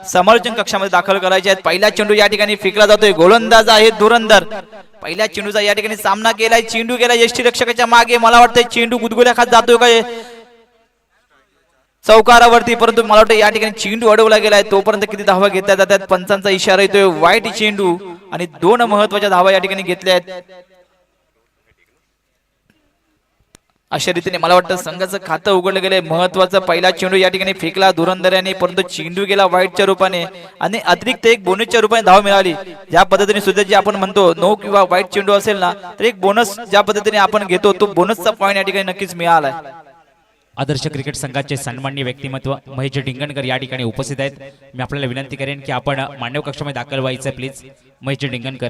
समालोचन कक्षामध्ये दाखल करायचे आहेत। पहिला चेंडू या ठिकाणी फेकला जातोय, गोलंदाज आहे धुरंधर। पहिल्या चेंडूचा या ठिकाणी सामना केलाय, चेंडू गेला यष्टीरक्षकाच्या मागे। मला वाटतंय चेंडू गुदगुल्या खात जातोय काय चौकारावरती, परंतु मला वाटतं या ठिकाणी चेंडू अडवला गेलाय। तोपर्यंत किती धावा घेतल्या जातात पंचांचा इशारा येतोय वाईट चेंडू, आणि 2 महत्त्वाच्या धावा या ठिकाणी घेतल्या आहेत। अशा रीतीने मला वाटतं संघाचं खातं उघडलं गेलंय। महत्त्वाचा पहिला चेंडू या ठिकाणी फेकला धुरंधराने, परंतु चेंडू गेला वाईटच्या रूपाने आणि अतिरिक्त एक बोनसच्या रूपाने धाव मिळाली। ज्या पद्धतीने सुद्धा जे आपण म्हणतो नो किंवा वाईट चेंडू असेल ना, तर एक बोनस ज्या पद्धतीने आपण घेतो तो बोनसचा पॉईंट या ठिकाणी नक्कीच मिळालाय। आदर्श क्रिकेट संघाचे सन्माननीय व्यक्तिमत्व महेश डिंगणकर या ठिकाणी उपस्थित आहेत। मी आपल्याला विनंती करेन की आपण मांडव कक्षामध्ये दाखल व्हायचं प्लीज महेश डिंगणकर।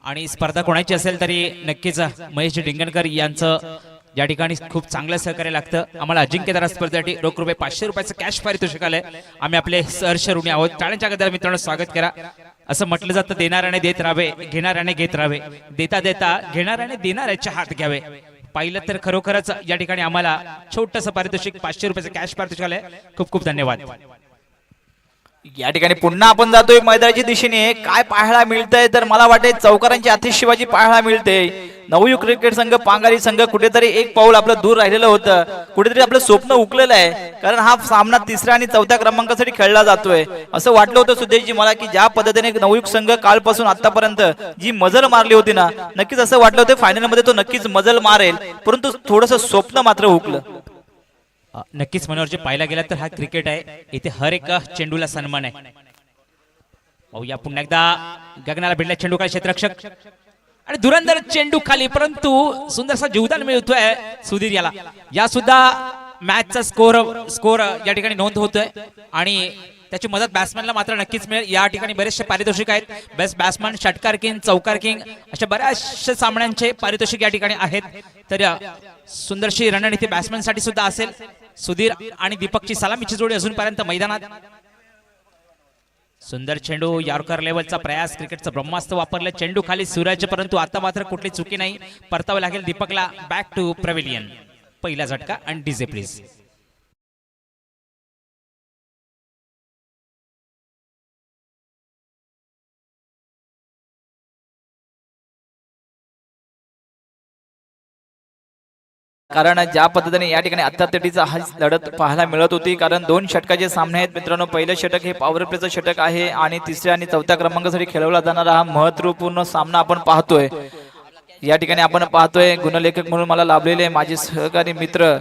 आणि स्पर्धा कोणाची असेल तरी नक्कीच महेश डिंगणकर यांचं या ठिकाणी खूप चांगलं सहकार्य लागतं। आम्हाला अजिंक्यतारा स्पर्धेसाठी रोख रुपये 500 रुपयाचं कॅश पारितोषिक आलंय। आम्ही आपले सहर्ष ऋणी आहोत। टाळ्यांच्या गजरात मित्रांनो स्वागत करा। असं म्हटलं जातं देणाऱ्याने देत राहावे, घेणाऱ्याने घेत राहावे, देता देता घेणाऱ्याने देणाऱ्याचे हात घ्यावे। पाहिलं तर खरोखरच या ठिकाणी आम्हाला छोटंसं पारितोषिक 500 रुपयाचं कॅश पारितोषिक आलंय। खूप खूप धन्यवाद। या ठिकाणी पुन्हा आपण जातोय मैदानाच्या दिशेने। काय पाहायला मिळतंय तर मला वाटते चौकारांची आतिषबाजी पाहायला मिळते। नवयुग क्रिकेट संघ पांगारी संघ कुठेतरी एक पाऊल आपलं दूर राहिलेलं होतं, कुठेतरी आपलं स्वप्न उकलेलं आहे, कारण हा सामना 3ऱ्या आणि 4थ्या क्रमांकासाठी खेळला जातोय। असं वाटलं होतं सुदेशजी मला की ज्या पद्धतीने नवयुग संघ कालपासून आतापर्यंत जी मजल मारली होती ना, नक्कीच असं वाटलं होतं फायनल मध्ये तो नक्कीच मजल मारेल, परंतु थोडंसं स्वप्न मात्र हुकलं। नक्कीच मनोहरजी पाहायला गेला तर हा क्रिकेट आहे, इथे हर एक चेंडूला सन्मान आहे। पाहूया पुन्हा एकदा गगनाला भिडला चेंडू काय क्षेत्ररक्षक आणि धुरंधर चेंडू खाली, परंतु सुंदरसा जीवदान मिळतोय सुधीर याला। या सुद्धा मॅचचा स्कोर या ठिकाणी नोंद होतोय आणि त्याची मदत बॅट्समॅनला मात्र नक्कीच मिळेल। या ठिकाणी बरेचसे पारितोषिक आहेत, बेस्ट बॅट्समॅन, षटकार किंग, चौकार किंग अशा बऱ्याचशा सामन्यांचे पारितोषिक या ठिकाणी आहेत। तर सुंदरशी रणनीती बॅट्समॅन साठी सुद्धा असेल। सुधीर आणि दीपकची सलामीची जोडी अजूनपर्यंत मैदानात। सुंदर चेंडू, यॉर्कर लेवलचा प्रयास, क्रिकेटचं ब्रह्मास्त्र वापरलं, चेंडू खाली सूर्याचे, परंतु आता मात्र कुठली चुकी नाही, परतावं लागेल दीपकला। बॅक टू प्रवेलियन, पहिला झटका आणि डीजे प्लीज। कारण ज्या पद्धतीने या ठिकाणी अत्यातटीचा हा लढत पाहायला मिळत होती, कारण 2 षटकाचे सामने आहेत मित्रांनो। पहिलं षटक हे पॉवर प्लेचं षटक आहे आणि 3ऱ्या आणि 4थ्या क्रमांकासाठी खेळवला जाणारा हा महत्त्वपूर्ण सामना आपण पाहतोय। या ठिकाणी आपण पाहतोय गुणलेखक म्हणून मला लाभलेले माझे सहकारी मित्र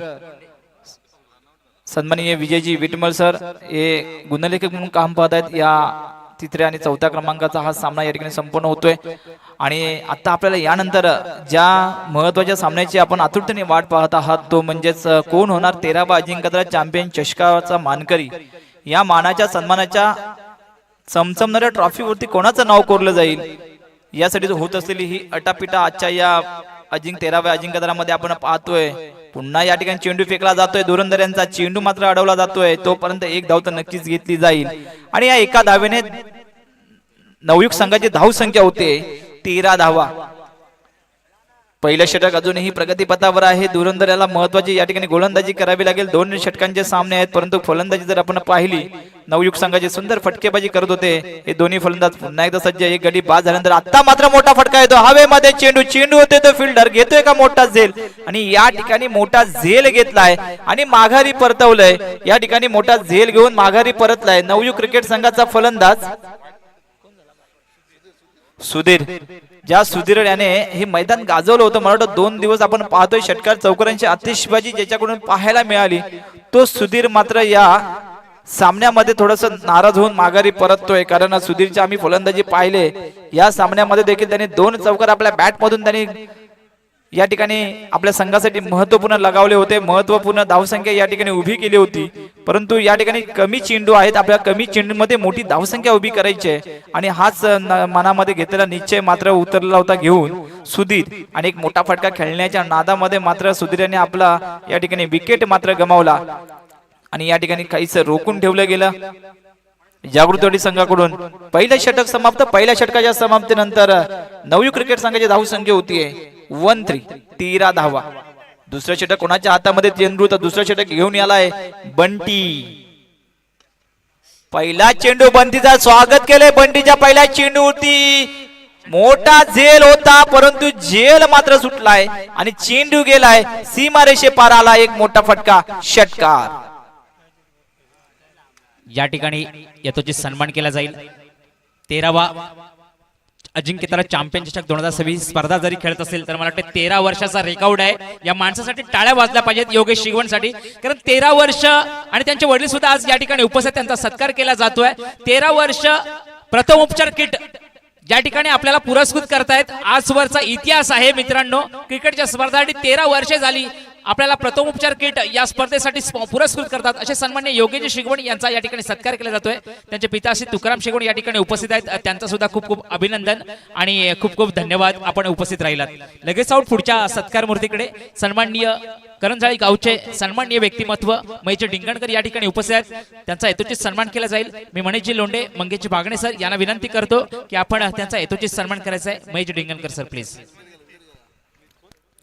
सन्माननीय विजयजी विटमल सर हे गुणलेखक म्हणून काम पाहत आहेत। या 3ऱ्या आणि 4थ्या क्रमांकाचा हा सामना या ठिकाणी संपन्न होतोय आणि आता आपल्याला यानंतर ज्या महत्त्वाच्या सामन्याची आपण आतुरतेने वाट पाहत आहात तो म्हणजेच कोण होणार 13वा अजिंक्यतारा चॅम्पियन चषकाचा मानकरी। या मानाच्या सन्मानाच्या चमचमणाऱ्या ट्रॉफीवरती कोणाचं नाव कोरलं जाईल यासाठी होत असलेली ही अटापिटा आजच्या या 13व्या अजिंक्यतारामध्ये आपण पाहतोय। पुन्हा या ठिकाणी चेंडू फेकला जातोय, धुरंधर यांचा चेंडू मात्र अडवला जातोय। तोपर्यंत एक धाव तर नक्कीच घेतली जाईल आणि या एका धावेने नवयुग संघाची धाव संख्या होते 13 धावा। पहिलं षटक अजूनही प्रगतीपथावर आहे। धुरंधर याला महत्त्वाची या ठिकाणी गोलंदाजी करावी लागेल। 2 षटकांचे सामने आहेत, परंतु फलंदाजी जर आपण पाहिली नवयुग संघाची सुंदर फटकेबाजी करत होते हे दोन्ही फलंदाज। पुन्हा एकदा सज्ज, एक गडी बाद झाल्यानंतर आता मात्र मोठा फटका येतो हवेमध्ये, चेंडू होते तो फिल्डर घेतोय का मोठा झेल, आणि या ठिकाणी मोठा झेल घेतलाय आणि माघारी परतवलंय। या ठिकाणी मोठा झेल घेऊन माघारी परतलाय नवयुग क्रिकेट संघाचा फलंदाज सुधीर। ज्या सुधीर याने हे मैदान गाजवलं होतं, मला वाटतं 2 दिवस आपण पाहतोय षटकार चौकारांची आतिषबाजी ज्याच्याकडून पाहायला मिळाली, तो सुधीर मात्र या सामन्यामध्ये थोडस नाराज होऊन माघारी परततोय। कारण सुधीरची आम्ही फलंदाजी पाहिले या सामन्यामध्ये देखील त्याने 2 चौकार आपल्या बॅट मधून त्यांनी या ठिकाणी आपल्या संघासाठी महत्त्वपूर्ण लगावले होते, महत्त्वपूर्ण धावसंख्या या ठिकाणी उभी केली होती। परंतु या ठिकाणी कमी चेंडू आहेत, आपल्या कमी चेंडूमध्ये मोठी धावसंख्या उभी करायची आहे आणि हाच मनामध्ये घेतलेला निश्चय मात्र उतरला होता घेऊन सुधीर, आणि एक मोठा फटका खेळण्याच्या नादामध्ये मात्र सुधीर यांनी आपला या ठिकाणी विकेट मात्र गमावला आणि या ठिकाणी काहीच रोखून ठेवलं गेलं जागृतवाडी संघाकडून। पहिलं षटक समाप्त। पहिल्या षटकाच्या समाप्तीनंतर नवयुग क्रिकेट संघाची धावसंख्या होतीये 13, 13 धावा। दुसरं षटक कोणाच्या हातामध्ये चेंडू तर दुसरं षटक घेऊन आलाय बंटी। पहिला चेंडू बंटीचा स्वागत केले. बंटीच्या पहिल्या चेंडूवरती मोठा झेल होता, परंतु झेल मात्र सुटलाय आणि चेंडू गेलाय सीमारेषे पार आला. एक मोठा फटका, षटकार. या ठिकाणी यतोचित सन्मान केला जाईल. 13वा अजिंक्यतारा चॅम्पियन चषक 2026 स्पर्धा जरी खेळत असेल तर मला वाटतं 13 वर्षाचा रेकॉर्ड आहे. या माणसासाठी टाळ्या वाजल्या पाहिजेत, योगेश शिगवणसाठी, कारण 13 वर्ष आणि त्यांचे वडील सुद्धा आज या ठिकाणी उपस्थित, त्यांचा सत्कार केला जातोय. 13 वर्ष प्रथम उपचार किट ज्या ठिकाणी आपल्याला पुरस्कृत करतायत. आजवरचा इतिहास आहे मित्रांनो, क्रिकेटच्या स्पर्धेसाठी 13 वर्षे झाली आपल्याला प्रथम उपचार किट या स्पर्धेसाठी पुरस्कृत करतात. असे सन्मान्य योगेश शिगवण यांचा या ठिकाणी सत्कार केला जातोय. त्यांचे पिता श्री तुकाराम शिगवण या ठिकाणी उपस्थित आहेत. त्यांचा सुद्धा खूप खूप अभिनंदन आणि खूप खूप धन्यवाद, आपण उपस्थित राहिलात. लगेच आऊट पुढच्या सत्कार मूर्तीकडे. सन्माननीय करंजाळी गावचे सन्माननीय व्यक्तिमत्व महेश डिंगणकर या ठिकाणी उपस्थित आहेत. त्यांचा यथोचित सन्मान केला जाईल. मी मणेशजी लोंढे, मंगेशजी बागणे सर यांना विनंती करतो की आपण त्यांचा यथोचित सन्मान करायचा आहे. Mahesh Dingankar sir please.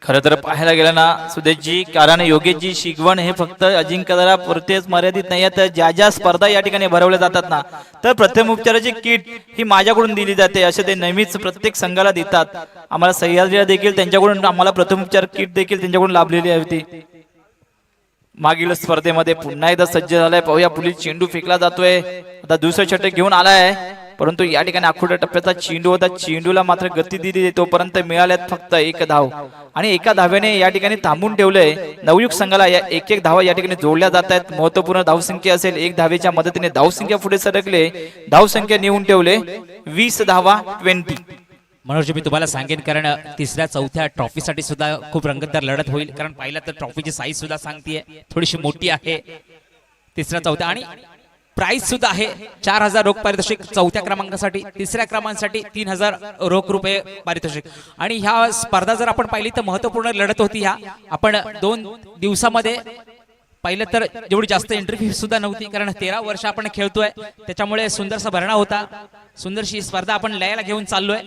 खरं तर पाहायला गेलं ना सुदेशजी, कारण योगेशजी शिगवण हे फक्त अजिंक्यतारा पुरतेच मर्यादित नाही, तर ज्या ज्या स्पर्धा या ठिकाणी भरवल्या जातात ना, तर प्रथम उपचाराची किट ही माझ्याकडून दिली जाते, असे ते नेहमीच प्रत्येक संघाला देतात. आम्हाला सह्याद्रीला देखील त्यांच्याकडून आम्हाला प्रथम उपचार किट देखील त्यांच्याकडून लाभलेली होती. मागील स्पर्धेमध्ये पुन्हा एकदा सज्ज झालाय. पाहूया, पुढील चेंडू फेकला जातोय. आता दुसरं षटक घेऊन आलाय, परंतु या ठिकाणी आखोट्या टप्प्याचा चेंडू होता. चेंडूला मात्र गती दिली, तोपर्यंत मिळाल्यात फक्त एक धाव आणि एका धावेने या ठिकाणी थांबून ठेवलंय नवयुग संघाला. या एक एक धावा या ठिकाणी जोडल्या जात आहेत. महत्वपूर्ण धावसंख्या असेल, एक धावेच्या मदतीने धावसंख्या पुढे सरकले, धावसंख्या नेऊन ठेवले 20 धावा 20. मनोज, मी तुम्हाला सांगेन, कारण तिसऱ्या चौथ्या ट्रॉफीसाठी सुद्धा खूप रंगतदार लढत होईल. कारण पाहिलं तर ट्रॉफीची साईज सुद्धा सांगतेय थोडीशी मोठी आहे. तिसऱ्या चौथ्या आणि प्राइस सुद्धा आहे 4000 रोख पारितोषिक चौथ्या क्रमांकासाठी, तिसऱ्या क्रमांकासाठी 3000 रोख रुपये पारितोषिक. आणि ह्या स्पर्धा जर आपण पाहिली तर महत्वपूर्ण लढत होती. ह्या आपण 2 दिवसामध्ये पाहिलं तर जेवढी जास्त एंट्री फी सुद्धा नव्हती, कारण 13 वर्ष आपण खेळतोय, त्याच्यामुळे सुंदरसा भरणा होता. सुंदरशी स्पर्धा आपण लयाला घेऊन चाललोय.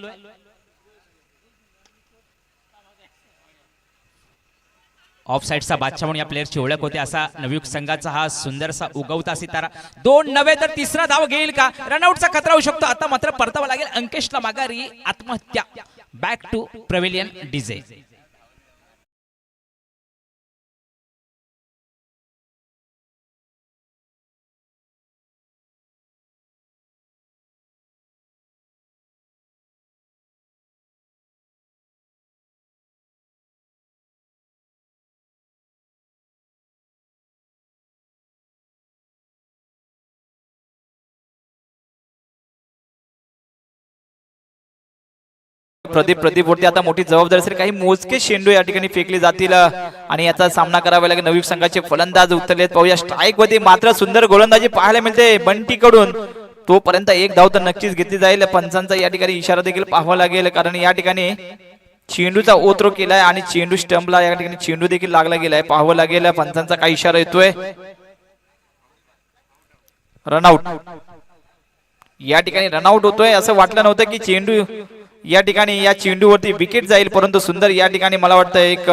ऑफ साइडचा बादशाह म्हणून या प्लेयरची ओळख होते. असा नवयुग संघाचा हा सुंदरसा उगवता सितारा. 2 नव्हे तर तिसरा धाव घेईल का? रनआउटचा खतरा होऊ शकतो. आता मात्र परतावा लागेल अंकेशला माघारी. आत्महत्या. Back to pavilion DJ. Pradeep वरती आता मोठी जबाबदारी असेल. काही मोजके शेंडू या ठिकाणी फेकले जातील आणि याचा सामना करावा लागेल. नवयुग संघाचे फलंदाज उतरलेत. पाहूया, स्ट्राईक वरती मात्र सुंदर गोलंदाजी पाहायला मिळते बंटी कडून. तोपर्यंत एक धाव तर नक्कीच घेतली जाईल. पंचांचा या ठिकाणी इशारा देखील पाहावा लागेल, कारण या ठिकाणी चेंडूचा ओतरो केलाय आणि चेंडू स्टंपला या ठिकाणी चेंडू देखील लागला गेलाय. पाहावं लागेल पंचांचा काय इशारा येतोय. रनआउट. या ठिकाणी रनआउट होतोय. असं वाटलं नव्हतं की चेंडू या ठिकाणी या चेंडूवरती विकेट जाईल, परंतु सुंदर या ठिकाणी मला वाटतं एक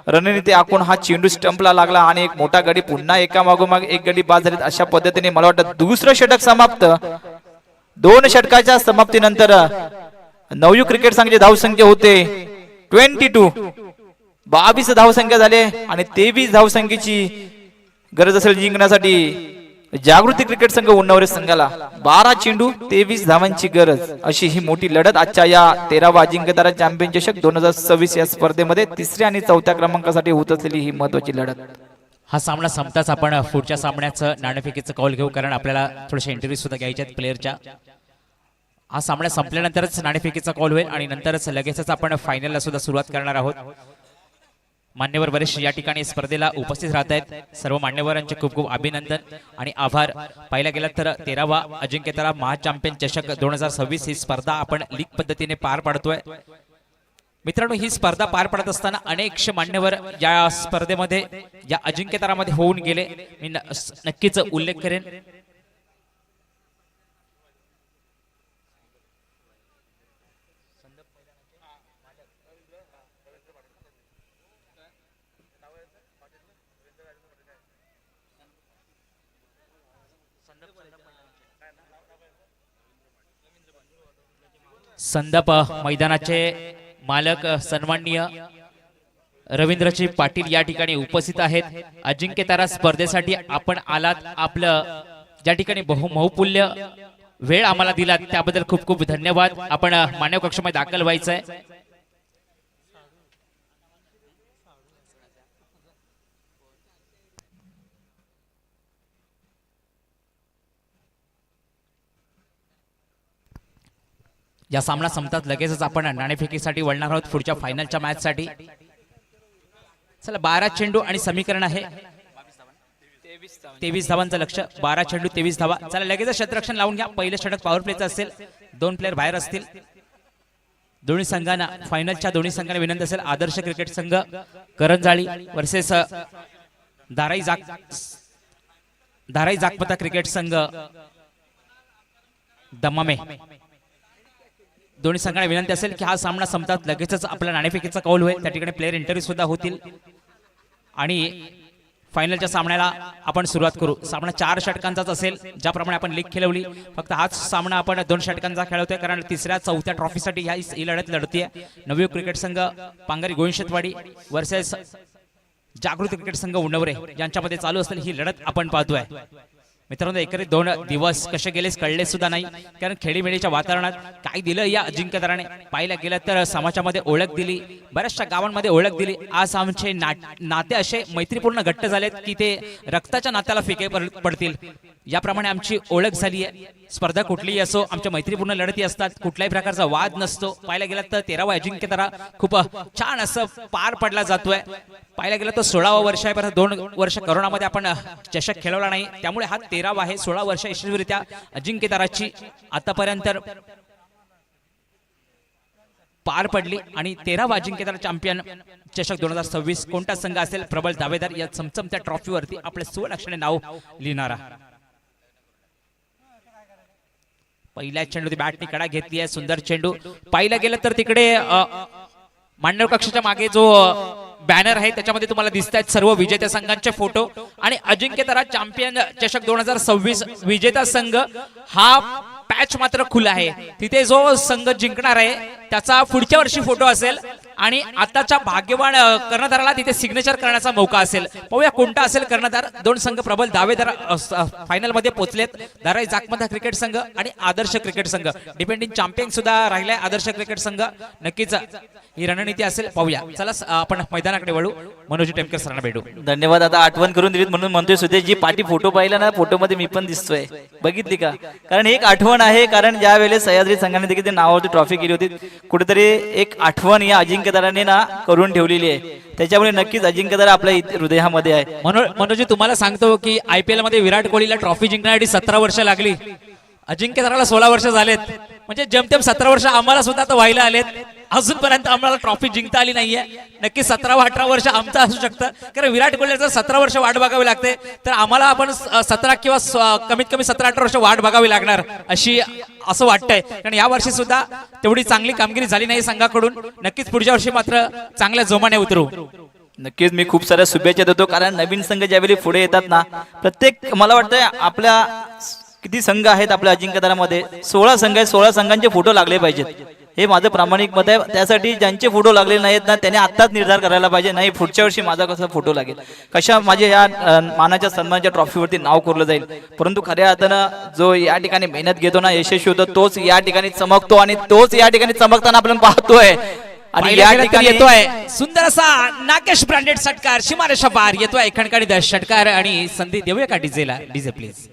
रणनीती आखून हा चेंडू स्टंपला लागला आणि एक मोठा गडी पुन्हा एका मागोमाग एक गडी बाद झालीत. अशा पद्धतीने मला वाटतं दुसरं षटक समाप्त. 2 षटकाच्या समाप्तीनंतर नवयुग क्रिकेट संघाची धावसंख्या होते 22. 22 धावसंख्या झाले आणि 23 धावसंख्येची गरज असेल जिंकण्यासाठी जागृती क्रिकेट संघ उन्नवरे संघाला. 12 चेंडू 23 धावांची गरज, अशी ही मोठी लढत आजच्या या 13वा अजिंक्यतारा चॅम्पियन चषक 2026 या स्पर्धेमध्ये तिसऱ्या आणि चौथ्या क्रमांकासाठी होत असलेली ही महत्वाची लढत. हा सामना संपताच आपण पुढच्या सामन्याचं नाणेफेकीचं कॉल घेऊ, कारण आपल्याला थोडेसे इंटरव्ह्यू सुद्धा घ्यायचे आहेत प्लेअरच्या. हा सामना संपल्यानंतरच नाणेफेकीचा कॉल होईल आणि नंतरच लगेचच आपण फायनलला सुद्धा सुरुवात करणार आहोत. मान्यवर वरिष्ठ या ठिकाणी स्पर्धेला उपस्थित राहत आहेत. सर्व मान्यवरांचे खूप खूप अभिनंदन आणि आभार. पाहिला गेला तर 13वा अजिंक्यतारा महाचॅम्पियन चषक 2026 ही स्पर्धा आपण लीग पद्धतीने पार पाडतोय. मित्रांनो, ही स्पर्धा पार पडत असताना अनेकशे मान्यवर या स्पर्धेमध्ये या अजिंक्यतारामध्ये होऊन गेले. मी नक्कीच उल्लेख करेन. संदप मैदानाचे मालक सन्माननीय रवींद्रजी पाटील या ठिकाणी उपस्थित आहेत। अजिंक्यतारा स्पर्धेसाठी आपण आलात, आपलं ज्या ठिकाणी बहुमौल्य वेळ आम्हाला दिलात त्याबद्दल खूप खूप धन्यवाद। आपण मानव कक्षामध्ये दाखल व्हायचंय। या सामना संपतात लगेचच आपण नाणेफेकीसाठी वळणार आहोत पुढच्या फायनलच्या मॅच साठी। चला 12 चेंडू आणि समीकरण आहे 23 धावांचं लक्ष। 12 चेंडू 23 धावा। चला लगेच क्षेत्ररक्षण लावून घ्या। पहिलं षटक पॉवर प्लेचं असेल, 2 प्लेयर बाहेर असतील। दोन्ही संघांना फायनलच्या दोन्ही संघांना विनंती असेल, आदर्श क्रिकेट संघ करंजाळी वर्सेस दाराई जागपता क्रिकेट संघ दमामे, दोन्ही संघांना विनंती असेल की हा सामना संपतात लगेचच आपला नाणेफेकीचा कौल होईल। त्या ठिकाणी प्लेयर इंटरव्ह्यू सुद्धा होतील आणि फायनलच्या सामन्याला आपण सुरुवात करू। सामना 4 षटकांचाच असेल, ज्याप्रमाणे आपण लीग खेळवली। फक्त हाच सामना आपण 2 षटकांचा खेळवतोय, कारण तिसऱ्या चौथ्या ट्रॉफीसाठी ही लढत लढतीये। नवयुग क्रिकेट संघ पांगारी गोविंदशेतवाडी वर्सेस जागृत क्रिकेट संघ उंडवरे यांच्यामध्ये चालू असलेली ही लढत आपण पाहतोय। मित्रांनो, एकरी 2 दिवस कसे गेले कळले सुद्धा नाही, कारण खेळीमेळीच्या वातावरणात काय दिलं या अजिंक्यताराने। पाहिलं गेलं तर समाजामध्ये ओळख दिली, बऱ्याचशा गावांमध्ये ओळख दिली। आज आमचे नाते असे मैत्रीपूर्ण घट्ट झालेत की ते रक्ताच्या नात्याला फिके पडतील, याप्रमाणे आमची ओळख झाली आहे। स्पर्धा कुठलीही असो, आमच्या मैत्रीपूर्ण लढती असतात, कुठल्याही प्रकारचा वाद नसतो। पाहिलं गेलं तर 13वा अजिंक्यतारा खूप छान असं पार पडला जातोय। पाहिलं गेलं तर 16वा वर्ष आहे, परत 2 वर्ष करोनामध्ये आपण चषक खेळवला नाही, त्यामुळे हा 13वा आहे। 16 वर्ष यशस्वीरित्या अजिंक्यताराची आतापर्यंत पार पडली आणि 13वा अजिंक्यतारा चॅम्पियन चषक 2026 कोणता संघ असेल प्रबळ दावेदार या चमचमत्या ट्रॉफीवरती आपले सुवर्णाक्षराने नाव लिहिणारा। पहिल्या चेंडू बॅटने कडा घेतली आहे, सुंदर चेंडू। पाहिलं गेलं तर तिकडे मांडव कक्षाच्या मागे जो बॅनर आहे त्याच्यामध्ये तुम्हाला दिसत आहेत सर्व विजेत्या संघांचे फोटो आणि अजिंक्यतारा चॅम्पियन चषक 2026 विजेता संघ हा पॅच मात्र खुला आहे। तिथे जो संघ जिंकणार आहे त्याचा पुढच्या वर्षी फोटो असेल आणि आताच्या भाग्यवान कर्णधाराला तिथे सिग्नेचर करण्याचा मौका असेल। पाहूया कोणता असेल कर्णधार। 2 संघ प्रबल दावेदार फायनल मध्ये पोहोचलेत, दाराई जागपता क्रिकेट संघ आणि आदर्श क्रिकेट संघ। डिपेंडिंग चॅम्पियन सुद्धा राहिलाय आदर्श क्रिकेट संघ। नक्कीच ही रणनीती असेल, पाहूया। चला आपण मैदानाकडे वळू, मनोज टेमकर सरांना भेटू। धन्यवाद। आता आठवण करून दिलीत म्हणून म्हणतोय सुदेश जी पाठी फोटो पाहिला ना, फोटो मध्ये मी पण दिसतोय, बघितली का? कारण एक आठवण आहे, कारण ज्या वेळेस सह्याद्री संघाने देखील नावावरती ट्रॉफी केली होती, कुठेतरी एक आठवण या अजिंक्यताराने ना करून ठेवलेली आहे। त्याच्यामुळे नक्कीच अजिंक्यतारा आपल्या हृदयामध्ये आहे। मनोज तुम्हाला सांगतो की IPL मध्ये विराट कोहलीला ट्रॉफी जिंकण्यासाठी 17 वर्ष लागली, अजिंक्यताराला 16 वर्ष झालेत, म्हणजे जेमतेम 17 वर्ष आम्हाला सुद्धा आता व्हायला आलेत। अजूनपर्यंत आम्हाला ट्रॉफी जिंकता आली नाहीये। नक्की 17-18 वर्ष आमचं असू शकतं, कारण विराट कोहलीला जर 17 वर्ष वाट बघावी लागते तर आम्हाला आपण 17 किंवा कमीत कमी 17-18 वर्ष वाट बघावी लागणार अशी असं वाटतंय। कारण या वर्षी सुद्धा तेवढी चांगली कामगिरी झाली नाही संघाकडून। नक्कीच पुढच्या वर्षी मात्र चांगल्या जोमाने उतरू। नक्कीच मी खूप साऱ्या शुभेच्छा देतो, कारण नवीन संघ ज्यावेळी पुढे येतात ना, प्रत्येक मला वाटतं आपल्या किती संघ आहेत आपल्या अजिंक्यतारामध्ये, 16 संघ आहेत, 16 संघांचे फोटो लागले पाहिजेत, हे माझं प्रामाणिक मत आहे। त्यासाठी ज्यांचे फोटो लागले नाहीत ना, त्याने आत्ताच निर्धार करायला पाहिजे, नाही पुढच्या वर्षी माझा कसा फोटो लागेल, कशा माझ्या या मानाच्या सन्मानाच्या ट्रॉफीवरती नाव कोरलं जाईल। परंतु खऱ्या अर्थानं जो या ठिकाणी मेहनत घेतो ना, यशस्वी होतो, तोच या ठिकाणी चमकतो आणि तोच या ठिकाणी चमकताना आपण पाहतोय। आणि या ठिकाणी येतोय सुंदर असा नागेश ब्रँडेड षटकार, सीमारेषा पार येतोय खणखणीत षटकार आणि संधी देऊया का डीजेला? DJ please.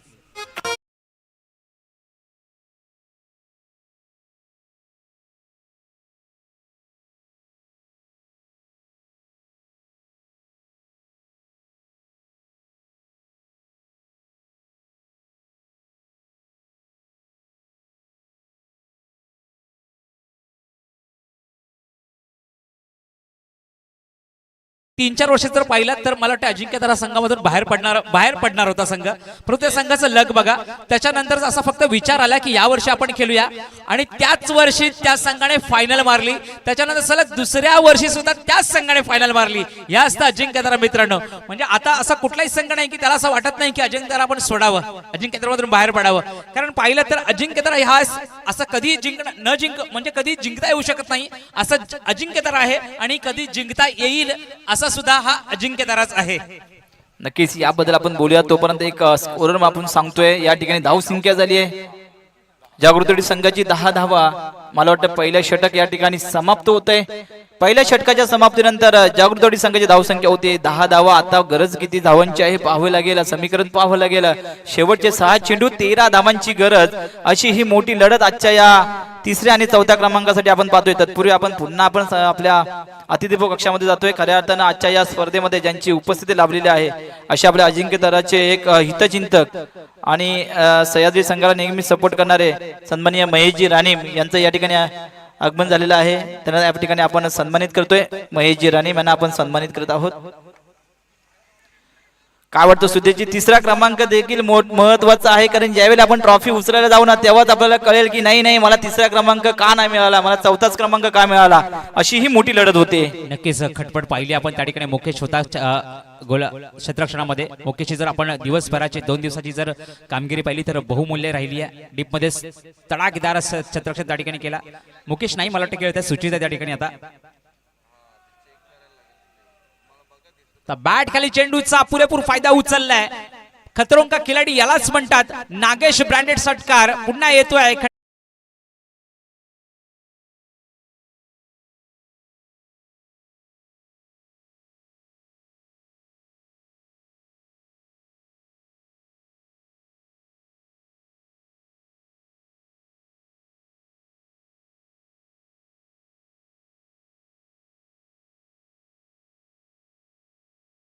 3-4 वर्ष जर पाहिलात तर मला वाटतं अजिंक्यतारा संघामधून बाहेर पडणार होता संघ, परंतु त्या संघाचं लग बघा. त्याच्यानंतर असा फक्त विचार आला की या वर्षी आपण खेळूया आणि त्याच वर्षी त्या संघाने फायनल मारली. त्याच्यानंतर सलग दुसऱ्या वर्षी सुद्धा त्याच संघाने फायनल मारली. या असतं अजिंक्यतारा मित्रांनो. म्हणजे आता असा कुठलाही संघ नाही की त्याला असं वाटत नाही की अजिंक्यतारा आपण सोडावं, अजिंक्यतारामधून बाहेर पडावं. कारण पाहिलं तर अजिंक्यतारा हा असं कधी म्हणजे कधी जिंकता येऊ शकत नाही असं अजिंक्यतारा आहे आणि कधी जिंकता येईल असं सुद्धा हा अजिंक्यताराच आहे. नक्कीच याबद्दल आपण बोलूया. तोपर्यंत एक स्कोरर आपण सांगतोय या ठिकाणी धाव संख्या झाली आहे जागृती संघाची 10 धावा. मला वाटतं पहिलं षटक या ठिकाणी समाप्त होतंय. पहिल्या षटकाच्या समाप्तीनंतर जागृती संघाची धाव संख्या होती 10 धावा. आता गरज किती धावांची आहे पाहावं लागेल, समीकरण पाहावं लागेल. शेवटचे 6 चेंडू 13 धावांची गरज, अशी ही मोठी लढत आजच्या या तिसऱ्या आणि चौथ्या क्रमांकासाठी आपण पाहतोय. तत्पूर्वी आपण पुन्हा आपल्या अतिथीभोग कक्षामध्ये जातोय. खऱ्या अर्थानं आजच्या या स्पर्धेमध्ये ज्यांची उपस्थिती लाभलेली आहे अशा आपल्या अजिंक्यताराचे एक हितचिंतक आणि सह्याद्री संघाला नेहमी सपोर्ट करणारे सन्माननीय महेशजी राणे यांचं या ठिकाणी आगमन झालेलं आहे. त्यांना या ठिकाणी आपण सन्मानित करतोय. महेशजी राणे यांना आपण सन्मानित करत आहोत. काय वाटतं सुद्धीची तिसरा क्रमांक देखील महत्वाचा आहे, कारण ज्यावेळी आपण ट्रॉफी उचलायला जाऊ ना तेव्हाच आपल्याला कळेल की नाही मला तिसरा क्रमांक का नाही मिळाला, मला चौथाच क्रमांक का मिळाला, अशी ही मोठी लढत होते. नक्कीच खटपट पाहिली आपण त्या ठिकाणी. मुकेश होता क्षेत्ररक्षणामध्ये. मुकेशची जर आपण दिवसभराची 2 दिवसाची जर कामगिरी पाहिली तर बहुमूल्य राहिली आहे. डीप मध्ये तडाखेदार क्षेत्ररक्षण त्या ठिकाणी केला. मुकेश नाही मला वाटतं खेळत सुचिता त्या ठिकाणी. आता बॅट खाली चेंडूचा पुरेपूर फायदा उचललाय. खतरों का खिलाडी यालाच म्हणतात. नागेश ब्रँडेड षटकार पुन्हा येतोय.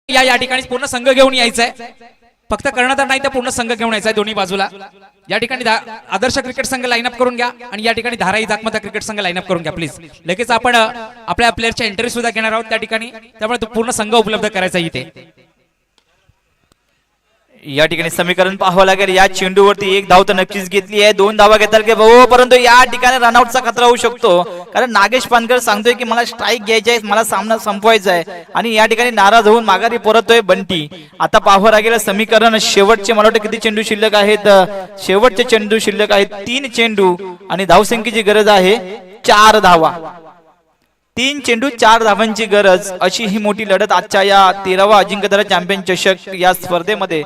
या ठिकाणी पूर्ण संघ घेऊन यायचा आहे. फक्त कर्णधार नाही तर पूर्ण संघ घेऊन यायचा आहे दोन्ही बाजूला. या ठिकाणी आदर्श क्रिकेट संघ लाईनअप करून घ्या आणि या ठिकाणी धाराई जागमता क्रिकेट संघ लाईनअप करून घ्या प्लीज. लगेच आपण आपल्या प्लेअरच्या एंट्री सुद्धा घेणार आहोत त्या ठिकाणी, त्यामुळे तो पूर्ण संघ उपलब्ध करायचा इथे. या ठिकाणी समीकरण पाहावं लागेल. या चेंडूवरती 1 धाव तर नक्कीच घेतली आहे. 2 धावा घेताल की भाऊ, परंतु या ठिकाणी रनआउटचा खतरा होऊ शकतो, कारण नागेश पानकर सांगतोय की मला स्ट्राईक घ्यायची आहे, मला सामना संपवायचा आहे आणि या ठिकाणी नाराज होऊन माघारी परततोय बंटी. आता पाहावं लागेल समीकरण. शेवटचे मला वाटतं किती चेंडू शिल्लक आहेत, शेवटचे चेंडू शिल्लक आहेत 3 चेंडू आणि धावसंख्येची गरज आहे 4 धावा. 3 चेंडू 4 धावांची गरज, अशी ही मोठी लढत आजच्या या 13वा अजिंक्यतारा चॅम्पियन चषक या स्पर्धेमध्ये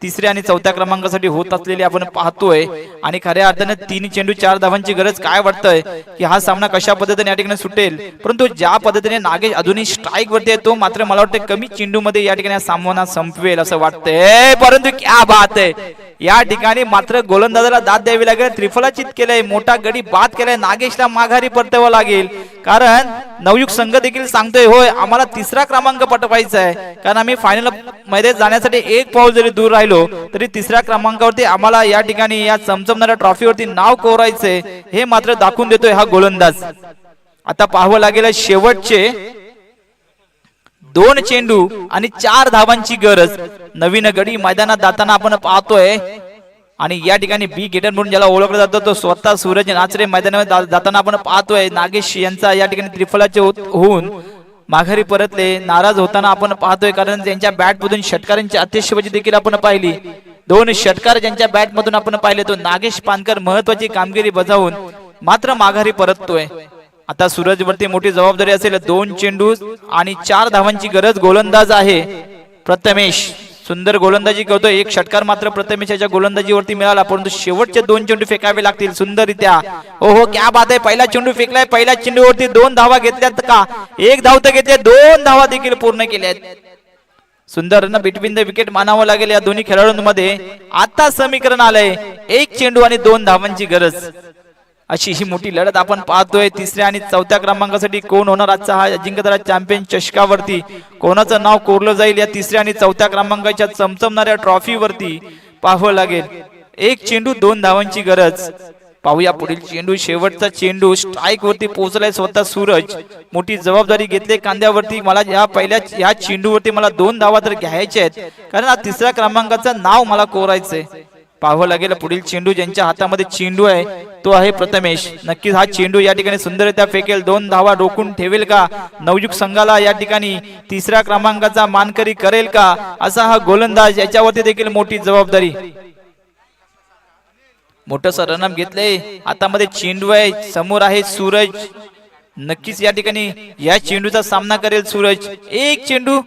तिसऱ्या आणि चौथ्या क्रमांकासाठी होत असलेली आपण पाहतोय. आणि खऱ्या अर्थाने 3 चेंडू 4 धावांची गरज. काय वाटतंय की हा सामना कशा पद्धतीने या ठिकाणी सुटेल, परंतु ज्या पद्धतीने नागेश अजूनही स्ट्राईक वरती आहे तो मात्र मला वाटतं कमी चेंडू मध्ये या ठिकाणी सामना संपवेल असं वाटतंय. परंतु क्या बात आहे, या ठिकाणी मात्र गोलंदाजाला दाद द्यावी लागेल. त्रिफलाचित केलंय, मोठा गडी बाद केलाय. नागेशला माघारी परतावं लागेल, कारण नवयुग संघ देखील सांगतोय होय आम्हाला 3रा क्रमांक पटवायचा आहे, कारण आम्ही फायनल मध्ये जाण्यासाठी 1 पाऊल जरी दूर राहिलो तरी 3ऱ्या क्रमांकावरती आम्हाला या ठिकाणी या चमचमणाऱ्या ट्रॉफीवरती नाव कोरायचंय, हे मात्र दाखवून देतोय हा गोलंदाज. आता पाहावं लागेल शेवटचे 2 चेंडू आणि 4 धावांची गरज. नवीन गडी मैदानात जाताना आपण पाहतोय आणि या ठिकाणी बी गेटर म्हणून ज्याला ओळखलं जातं तो स्वतः सूरज नाचरे मैदानावर जाताना आपण पाहतोय. नागेश यांचा या ठिकाणी त्रिफलाचे होऊन माघारी परतले, नाराज होताना आपण पाहतोय, कारण त्यांच्या बॅट मधून षटकारांची अतिशबाजी देखील आपण पाहिली. 2 षटकार ज्यांच्या बॅट मधून आपण पाहिले तो नागेश पानकर महत्वाची कामगिरी बजावून मात्र माघारी परततोय. आता सूरज वरती मोठी जबाबदारी असेल. 2 चेंडू आणि 4 धावांची गरज. गोलंदाज आहे प्रथमेश, सुंदर गोलंदाजी करतोय. 1 षटकार मात्र प्रथमेशच्या गोलंदाजीवरती मिळाला, परंतु शेवटचे 2 चेंडू फेकावे लागतील सुंदररित्या. ओहो क्या बात आहे, पहिला चेंडू फेकलाय. पहिल्या चेंडूवरती 2 धावा घेतल्यात का, 1 धाव तर घेतली, 2 धावा देखील पूर्ण केल्यात. सुंदर ना बिटवीन द विकेट मानावं लागेल या दोन्ही खेळाडूंमध्ये. आता समीकरण आलंय 1 चेंडू आणि 2 धावांची गरज, अशी ही मोठी लढत आपण पाहतोय. 3ऱ्या आणि 4थ्या क्रमांकासाठी कोण होणार आजचा हा अजिंक्यतारा चॅम्पियन चषकावरती, कोणाचं नाव कोरलं जाईल या 3ऱ्या आणि 4थ्या क्रमांकाच्या चमचमणाऱ्या ट्रॉफीवरती पाहावं लागेल. 1 चेंडू 2 धावांची गरज. पाहूया पुढील चेंडू, शेवटचा चेंडू स्ट्राईक वरती पोहोचलाय स्वतः सूरज. मोठी जबाबदारी घेतली कांद्यावरती. मला या चेंडूवरती मला 2 धावा तर घ्यायच्या आहेत, कारण हा 3ऱ्या क्रमांकाचं नाव मला कोरायचंय. पाहावं लागेल पुढील चेंडू. ज्यांच्या हातामध्ये चेंडू आहे तो आहे प्रथमेश. नक्कीच हा चेंडू या ठिकाणी सुंदररित्या फेकेल, 2 धावा रोखून ठेवेल का, नवयुग संघाला या ठिकाणी 3ऱ्या क्रमांकाचा मानकरी करेल का, असा हा गोलंदाज. याच्यावरती देखील मोठी जबाबदारी. मोठंसं रनअप घेतलंय, हातामध्ये चेंडू आहे, समोर आहे सूरज. नक्कीच या ठिकाणी या चेंडूचा सामना करेल सूरज. 1 चेंडू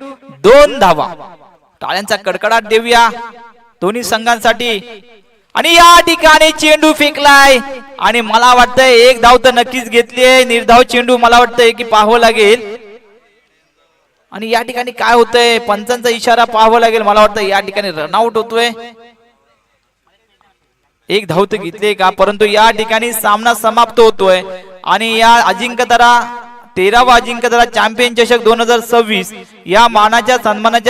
2 धावा. टाळ्यांचा कडकडाट देऊया दोन्ही संघांसाठी. आणि या ठिकाणी चेंडू फेकलाय आणि मला वाटतंय 1 धाव तर नक्कीच घेतली आहे. निर्धाव चेंडू मला वाटतंय की पाहावं लागेल. आणि या ठिकाणी काय होतंय, पंचांचा इशारा पाहावं लागेल. मला वाटतं या ठिकाणी रनआउट होतोय. 1 धाव तर घेतली का, परंतु या ठिकाणी सामना समाप्त होतोय. आणि या अजिंक्यतारा 13वा अजिंक्यतारा चॅम्पियन चषक 2026 या मानाच्या सन्मानाच्या